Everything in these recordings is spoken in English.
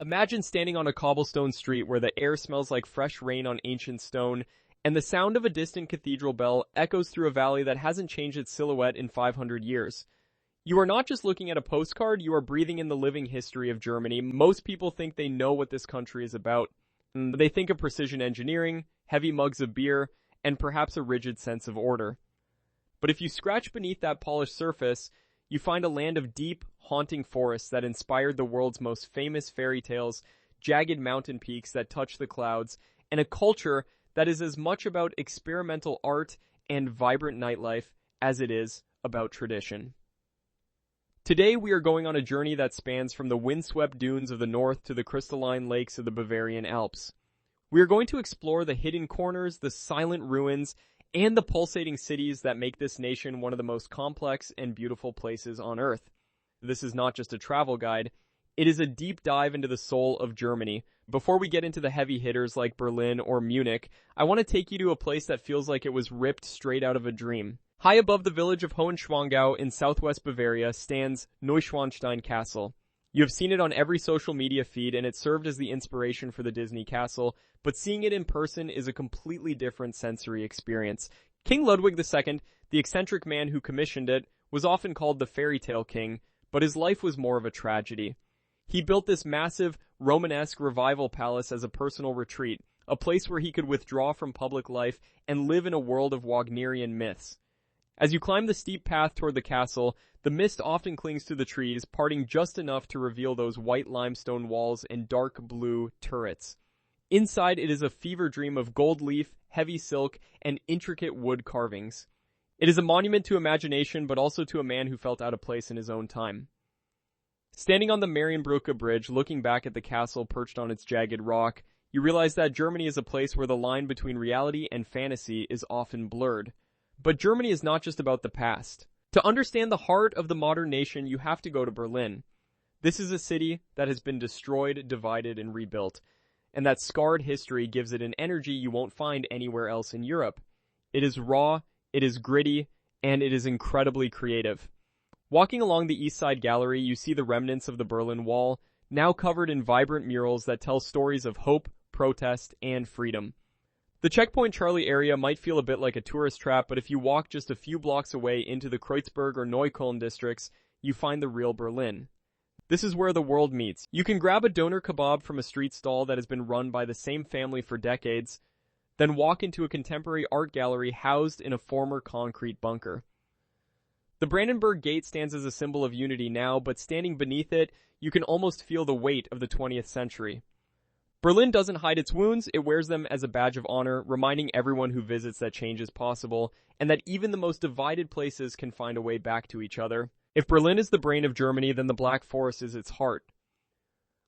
Imagine standing on a cobblestone street where the air smells like fresh rain on ancient stone, and the sound of a distant cathedral bell echoes through a valley that hasn't changed its silhouette in 500 years. You are not just looking at a postcard, you are breathing in the living history of Germany. Most people think they know what this country is about. They think of precision engineering, heavy mugs of beer, and perhaps a rigid sense of order. But if you scratch beneath that polished surface, you find a land of deep, haunting forests that inspired the world's most famous fairy tales, jagged mountain peaks that touch the clouds, and a culture that is as much about experimental art and vibrant nightlife as it is about tradition. Today we are going on a journey that spans from the windswept dunes of the north to the crystalline lakes of the Bavarian Alps. We are going to explore the hidden corners, the silent ruins, and the pulsating cities that make this nation one of the most complex and beautiful places on Earth. This is not just a travel guide, it is a deep dive into the soul of Germany. Before we get into the heavy hitters like Berlin or Munich, I want to take you to a place that feels like it was ripped straight out of a dream. High above the village of Hohenschwangau in southwest Bavaria stands Neuschwanstein Castle. You have seen it on every social media feed and it served as the inspiration for the Disney castle, but seeing it in person is a completely different sensory experience. King Ludwig II, the eccentric man who commissioned it, was often called the fairy tale king, but his life was more of a tragedy. He built this massive Romanesque revival palace as a personal retreat, a place where he could withdraw from public life and live in a world of Wagnerian myths. As you climb the steep path toward the castle, the mist often clings to the trees, parting just enough to reveal those white limestone walls and dark blue turrets. Inside, it is a fever dream of gold leaf, heavy silk, and intricate wood carvings. It is a monument to imagination, but also to a man who felt out of place in his own time. Standing on the Marienbrücke Bridge, looking back at the castle perched on its jagged rock, you realize that Germany is a place where the line between reality and fantasy is often blurred. But Germany is not just about the past. To understand the heart of the modern nation, you have to go to Berlin. This is a city that has been destroyed, divided, and rebuilt, and that scarred history gives it an energy you won't find anywhere else in Europe. It is raw, it is gritty, and it is incredibly creative. Walking along the East Side Gallery, you see the remnants of the Berlin Wall, now covered in vibrant murals that tell stories of hope, protest, and freedom. The Checkpoint Charlie area might feel a bit like a tourist trap, but if you walk just a few blocks away into the Kreuzberg or Neukölln districts, you find the real Berlin. This is where the world meets. You can grab a doner kebab from a street stall that has been run by the same family for decades, then walk into a contemporary art gallery housed in a former concrete bunker. The Brandenburg Gate stands as a symbol of unity now, but standing beneath it, you can almost feel the weight of the 20th century. Berlin doesn't hide its wounds, it wears them as a badge of honor, reminding everyone who visits that change is possible, and that even the most divided places can find a way back to each other. If Berlin is the brain of Germany, then the Black Forest is its heart.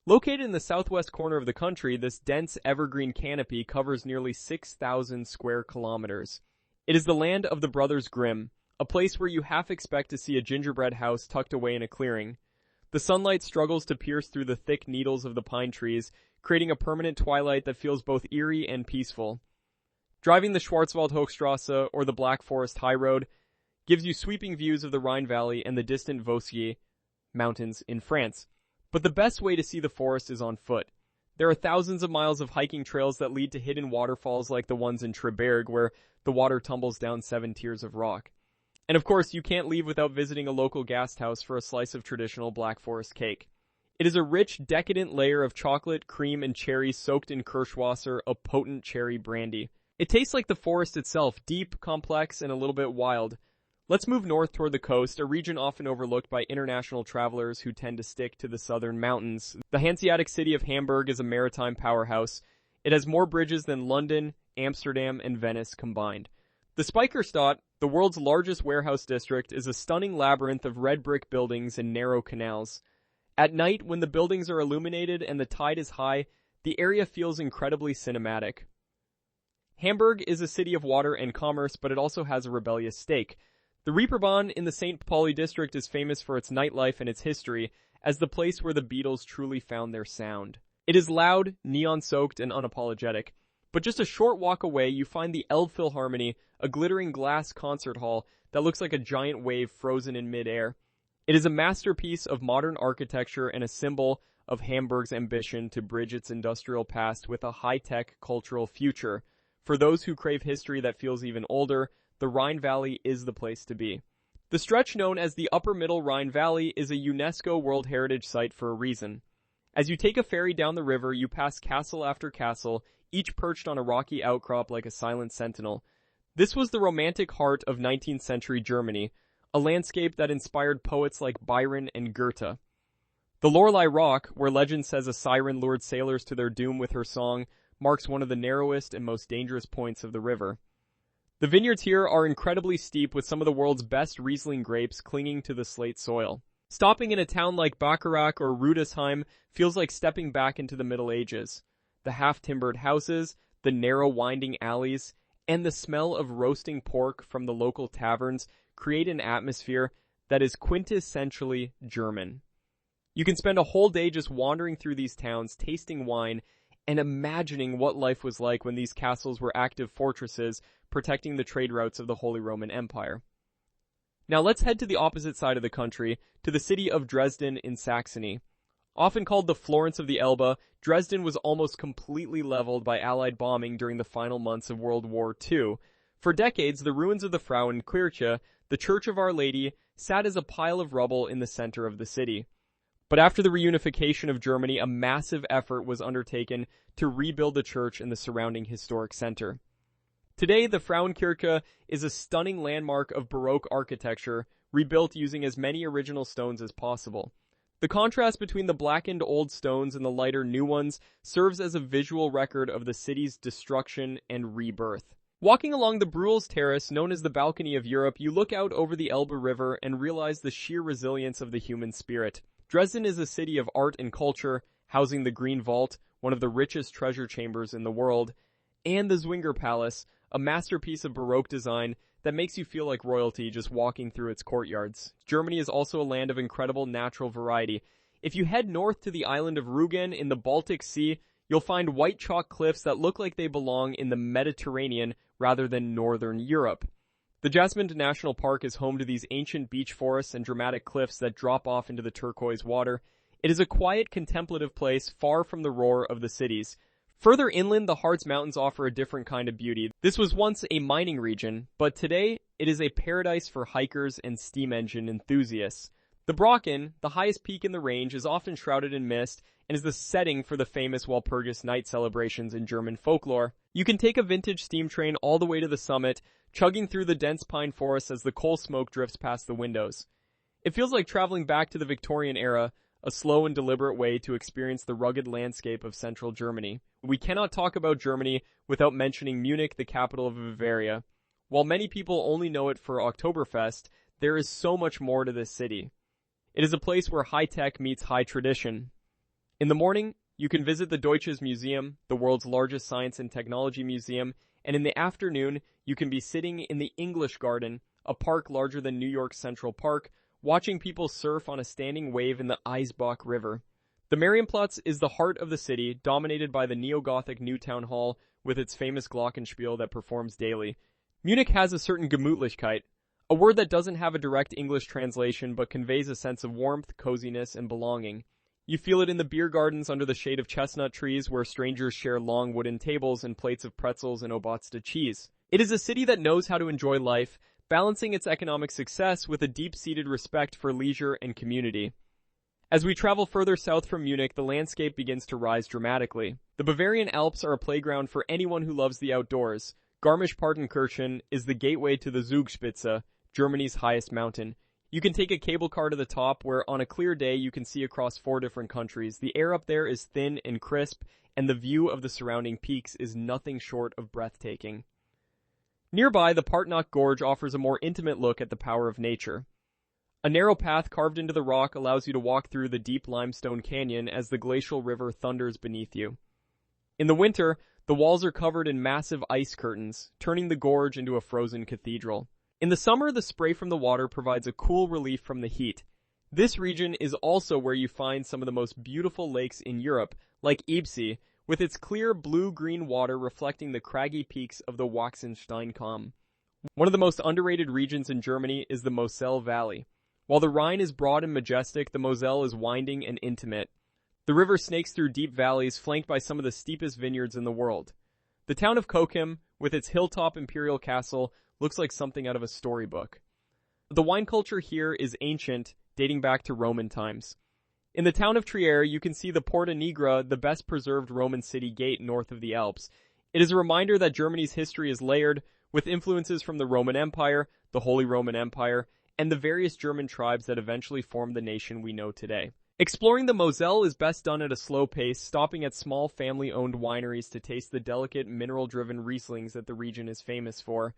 Located in the southwest corner of the country, this dense evergreen canopy covers nearly 6,000 square kilometers. It is the land of the Brothers Grimm, a place where you half expect to see a gingerbread house tucked away in a clearing. The sunlight struggles to pierce through the thick needles of the pine trees, creating a permanent twilight that feels both eerie and peaceful. Driving the Schwarzwald Hochstrasse or the Black Forest High Road gives you sweeping views of the Rhine Valley and the distant Vosges mountains in France. But the best way to see the forest is on foot. There are thousands of miles of hiking trails that lead to hidden waterfalls like the ones in Treberg, where the water tumbles down 7 tiers of rock. And of course, you can't leave without visiting a local guest house for a slice of traditional Black Forest cake. It is a rich, decadent layer of chocolate, cream, and cherry soaked in Kirschwasser, a potent cherry brandy. It tastes like the forest itself, deep, complex, and a little bit wild. Let's move north toward the coast, a region often overlooked by international travelers who tend to stick to the southern mountains. The Hanseatic city of Hamburg is a maritime powerhouse. It has more bridges than London, Amsterdam, and Venice combined. The Spijkerstadt, the world's largest warehouse district, is a stunning labyrinth of red brick buildings and narrow canals. At night, when the buildings are illuminated and the tide is high, the area feels incredibly cinematic. Hamburg is a city of water and commerce, but it also has a rebellious stake. The Reeperbahn in the St. Pauli district is famous for its nightlife and its history, as the place where the Beatles truly found their sound. It is loud, neon-soaked, and unapologetic. But just a short walk away, you find the Elbphilharmonie, a glittering glass concert hall that looks like a giant wave frozen in mid-air. It is a masterpiece of modern architecture and a symbol of Hamburg's ambition to bridge its industrial past with a high-tech cultural future. For those who crave history that feels even older, the Rhine Valley is the place to be. The stretch known as the Upper Middle Rhine Valley is a UNESCO World Heritage Site for a reason. As you take a ferry down the river, you pass castle after castle, each perched on a rocky outcrop like a silent sentinel. This was the romantic heart of 19th century Germany, a landscape that inspired poets like Byron and Goethe. The Lorelei Rock, where legend says a siren lured sailors to their doom with her song, marks one of the narrowest and most dangerous points of the river. The vineyards here are incredibly steep, with some of the world's best Riesling grapes clinging to the slate soil. Stopping in a town like Bacharach or Rudesheim feels like stepping back into the Middle Ages. The half-timbered houses, the narrow winding alleys, and the smell of roasting pork from the local taverns create an atmosphere that is quintessentially German. You can spend a whole day just wandering through these towns, tasting wine, and imagining what life was like when these castles were active fortresses protecting the trade routes of the Holy Roman Empire. Now let's head to the opposite side of the country, to the city of Dresden in Saxony. Often called the Florence of the Elbe, Dresden was almost completely leveled by Allied bombing during the final months of World War II. For decades, the ruins of the Frauenkirche, the Church of Our Lady, sat as a pile of rubble in the center of the city. But after the reunification of Germany, a massive effort was undertaken to rebuild the church and the surrounding historic center. Today, the Frauenkirche is a stunning landmark of Baroque architecture, rebuilt using as many original stones as possible. The contrast between the blackened old stones and the lighter new ones serves as a visual record of the city's destruction and rebirth. Walking along the Bruels Terrace, known as the Balcony of Europe, you look out over the Elbe River and realize the sheer resilience of the human spirit. Dresden is a city of art and culture, housing the Green Vault, one of the richest treasure chambers in the world, and the Zwinger Palace, a masterpiece of Baroque design that makes you feel like royalty just walking through its courtyards. Germany is also a land of incredible natural variety. If you head north to the island of Rügen in the Baltic Sea, you'll find white chalk cliffs that look like they belong in the Mediterranean rather than Northern Europe. The Jasmine National Park is home to these ancient beech forests and dramatic cliffs that drop off into the turquoise water. It is a quiet, contemplative place far from the roar of the cities. Further inland, the Harz Mountains offer a different kind of beauty. This was once a mining region, but today it is a paradise for hikers and steam engine enthusiasts. The Brocken, the highest peak in the range, is often shrouded in mist and is the setting for the famous Walpurgis night celebrations in German folklore. You can take a vintage steam train all the way to the summit, chugging through the dense pine forests as the coal smoke drifts past the windows. It feels like traveling back to the Victorian era, a slow and deliberate way to experience the rugged landscape of central Germany. We cannot talk about Germany without mentioning Munich, the capital of Bavaria. While many people only know it for Oktoberfest, there is so much more to this city. It is a place where high-tech meets high tradition. In the morning, you can visit the Deutsches Museum, the world's largest science and technology museum, and in the afternoon, you can be sitting in the English Garden, a park larger than New York's Central Park, watching people surf on a standing wave in the Eisbach River. The Marienplatz is the heart of the city, dominated by the neo-Gothic New Town Hall with its famous glockenspiel that performs daily. Munich has a certain Gemütlichkeit, a word that doesn't have a direct English translation but conveys a sense of warmth, coziness, and belonging. You feel it in the beer gardens under the shade of chestnut trees where strangers share long wooden tables and plates of pretzels and Obatsta cheese. It is a city that knows how to enjoy life, balancing its economic success with a deep-seated respect for leisure and community. As we travel further south from Munich, the landscape begins to rise dramatically. The Bavarian Alps are a playground for anyone who loves the outdoors. Garmisch-Partenkirchen is the gateway to the Zugspitze, Germany's highest mountain. You can take a cable car to the top where on a clear day you can see across 4 different countries. The air up there is thin and crisp, and the view of the surrounding peaks is nothing short of breathtaking. Nearby, the Partnach Gorge offers a more intimate look at the power of nature. A narrow path carved into the rock allows you to walk through the deep limestone canyon as the glacial river thunders beneath you. In the winter, the walls are covered in massive ice curtains, turning the gorge into a frozen cathedral. In the summer, the spray from the water provides a cool relief from the heat. This region is also where you find some of the most beautiful lakes in Europe, like Ybbsee, with its clear blue-green water reflecting the craggy peaks of the Waxensteinkamm. One of the most underrated regions in Germany is the Moselle Valley. While the Rhine is broad and majestic, the Moselle is winding and intimate. The river snakes through deep valleys flanked by some of the steepest vineyards in the world. The town of Kokim, with its hilltop imperial castle, looks like something out of a storybook. The wine culture here is ancient, dating back to Roman times. In the town of Trier, you can see the Porta Nigra, the best preserved Roman city gate north of the Alps. It is a reminder that Germany's history is layered, with influences from the Roman Empire, the Holy Roman Empire, and the various German tribes that eventually formed the nation we know today. Exploring the Moselle is best done at a slow pace, stopping at small family-owned wineries to taste the delicate, mineral-driven Rieslings that the region is famous for.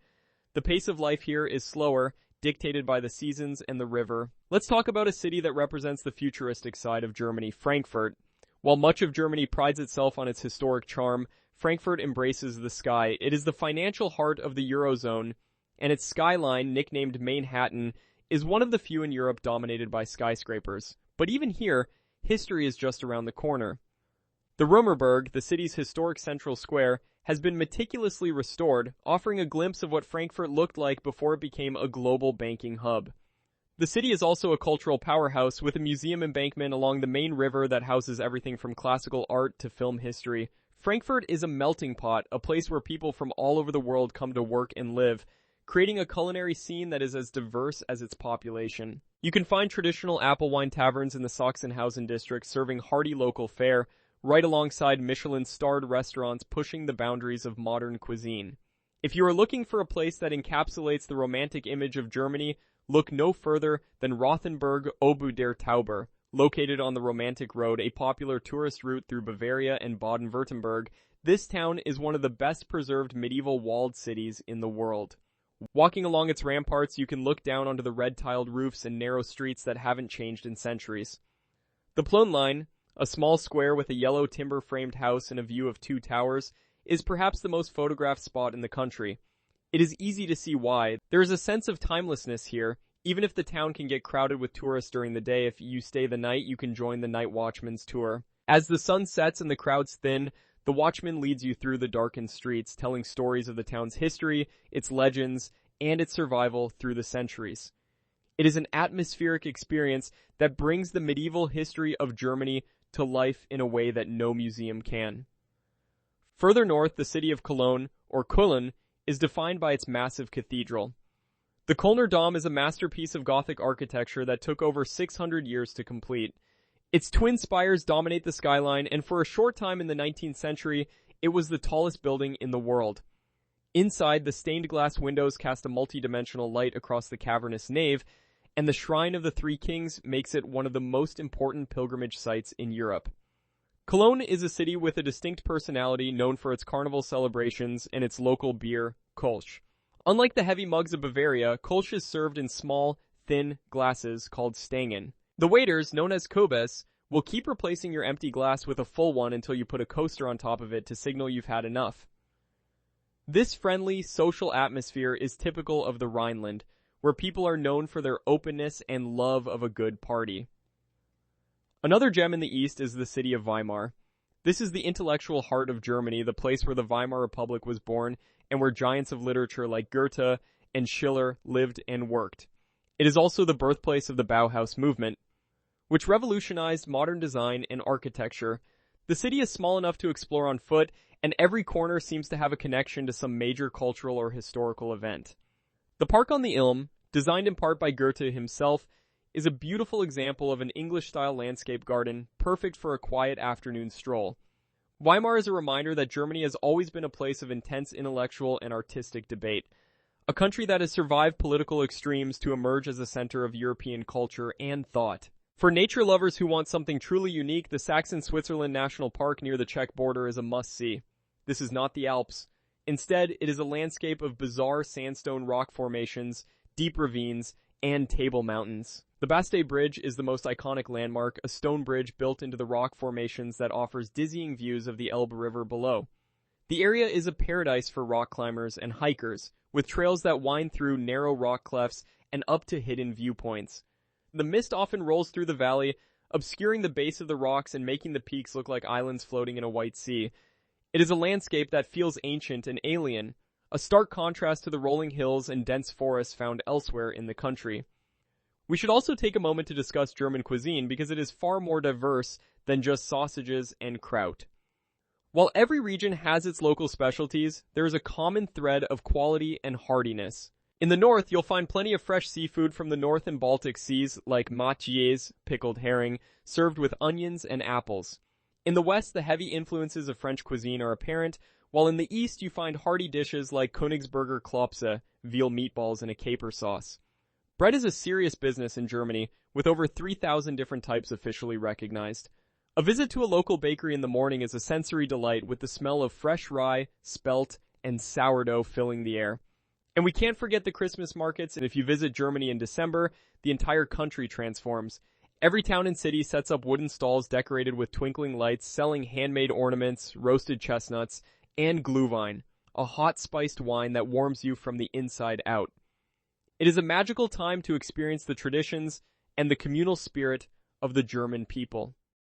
The pace of life here is slower, dictated by the seasons and the river. Let's talk about a city that represents the futuristic side of Germany, Frankfurt. While much of Germany prides itself on its historic charm, Frankfurt embraces the sky. It is the financial heart of the Eurozone, and its skyline, nicknamed Manhattan, is one of the few in Europe dominated by skyscrapers. But even here, history is just around the corner. The Römerberg, the city's historic central square, has been meticulously restored, offering a glimpse of what Frankfurt looked like before it became a global banking hub. The city is also a cultural powerhouse with a museum embankment along the main river that houses everything from classical art to film history. Frankfurt is a melting pot, a place where people from all over the world come to work and live, creating a culinary scene that is as diverse as its population. You can find traditional apple wine taverns in the Sachsenhausen district serving hearty local fare, right alongside Michelin-starred restaurants pushing the boundaries of modern cuisine. If you are looking for a place that encapsulates the romantic image of Germany, look no further than Rothenburg Obu der Tauber. Located on the Romantic Road, a popular tourist route through Bavaria and Baden-Württemberg, this town is one of the best preserved medieval walled cities in the world. Walking along its ramparts, you can look down onto the red-tiled roofs and narrow streets that haven't changed in centuries. The Plönlein, a small square with a yellow timber-framed house and a view of two towers, is perhaps the most photographed spot in the country. It is easy to see why. There is a sense of timelessness here. Even if the town can get crowded with tourists during the day, if you stay the night, you can join the Night Watchman's tour. As the sun sets and the crowds thin, the watchman leads you through the darkened streets, telling stories of the town's history, its legends, and its survival through the centuries. It is an atmospheric experience that brings the medieval history of Germany to life in a way that no museum can. Further north, the city of Cologne, or Köln, is defined by its massive cathedral. The Kölner Dom is a masterpiece of Gothic architecture that took over 600 years to complete. Its twin spires dominate the skyline, and for a short time in the 19th century, it was the tallest building in the world. Inside, the stained glass windows cast a multi-dimensional light across the cavernous nave, and the Shrine of the Three Kings makes it one of the most important pilgrimage sites in Europe. Cologne is a city with a distinct personality known for its carnival celebrations and its local beer, Kolsch. Unlike the heavy mugs of Bavaria, Kolsch is served in small, thin glasses called Stangen. The waiters, known as Kobes, will keep replacing your empty glass with a full one until you put a coaster on top of it to signal you've had enough. This friendly, social atmosphere is typical of the Rhineland, where people are known for their openness and love of a good party. Another gem in the east is the city of Weimar. This is the intellectual heart of Germany, the place where the Weimar Republic was born and where giants of literature like Goethe and Schiller lived and worked. It is also the birthplace of the Bauhaus movement, which revolutionized modern design and architecture. The city is small enough to explore on foot, and every corner seems to have a connection to some major cultural or historical event. The Park on the Ilm, designed in part by Goethe himself, is a beautiful example of an English-style landscape garden, perfect for a quiet afternoon stroll. Weimar is a reminder that Germany has always been a place of intense intellectual and artistic debate, a country that has survived political extremes to emerge as a center of European culture and thought. For nature lovers who want something truly unique, the Saxon-Switzerland National Park near the Czech border is a must-see. This is not the Alps. Instead, it is a landscape of bizarre sandstone rock formations, deep ravines, and table mountains. The Baste Bridge is the most iconic landmark, a stone bridge built into the rock formations that offers dizzying views of the Elbe River below. The area is a paradise for rock climbers and hikers, with trails that wind through narrow rock clefts and up to hidden viewpoints. The mist often rolls through the valley, obscuring the base of the rocks and making the peaks look like islands floating in a white sea. It is a landscape that feels ancient and alien, a stark contrast to the rolling hills and dense forests found elsewhere in the country. We should also take a moment to discuss German cuisine because it is far more diverse than just sausages and kraut. While every region has its local specialties, there is a common thread of quality and heartiness. In the north, you'll find plenty of fresh seafood from the North and Baltic seas like matjes, pickled herring, served with onions and apples. In the west, the heavy influences of French cuisine are apparent, while in the east you find hearty dishes like Königsberger Klopse, veal meatballs and a caper sauce. Bread is a serious business in Germany, with over 3,000 different types officially recognized. A visit to a local bakery in the morning is a sensory delight with the smell of fresh rye, spelt, and sourdough filling the air. And we can't forget the Christmas markets, and if you visit Germany in December, the entire country transforms. Every town and city sets up wooden stalls decorated with twinkling lights, selling handmade ornaments, roasted chestnuts, and Glühwein, a hot spiced wine that warms you from the inside out. It is a magical time to experience the traditions and the communal spirit of the German people.